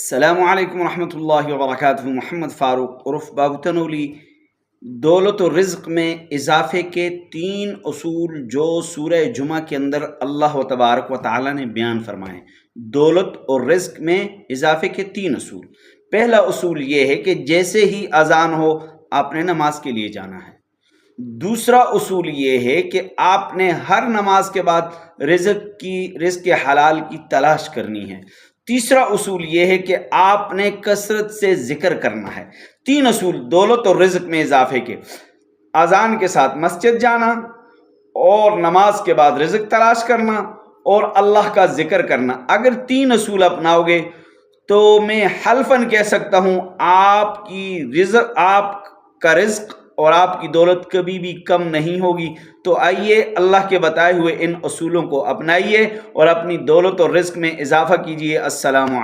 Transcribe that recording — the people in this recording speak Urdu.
السلام علیکم ورحمۃ اللہ وبرکاتہ۔ محمد فاروق عرف بابو تنولی۔ دولت و رزق میں اضافے کے 3 اصول جو سورہ جمعہ کے اندر اللہ تبارک و تعالی نے بیان فرمائے۔ دولت اور رزق میں اضافے کے 3 اصول۔ پہلا اصول یہ ہے کہ جیسے ہی اذان ہو آپ نے نماز کے لیے جانا ہے۔ دوسرا اصول یہ ہے کہ آپ نے ہر نماز کے بعد رزق حلال کی تلاش کرنی ہے۔ تیسرا اصول یہ ہے کہ آپ نے کثرت سے ذکر کرنا ہے۔ 3 اصول دولت اور رزق میں اضافے کے: اذان کے ساتھ مسجد جانا، اور نماز کے بعد رزق تلاش کرنا، اور اللہ کا ذکر کرنا۔ اگر 3 اصول اپناؤ گے تو میں حلفاً کہہ سکتا ہوں آپ کا رزق اور آپ کی دولت کبھی بھی کم نہیں ہوگی۔ تو آئیے اللہ کے بتائے ہوئے ان اصولوں کو اپنائیے اور اپنی دولت اور رزق میں اضافہ کیجیے۔ السلام علیکم۔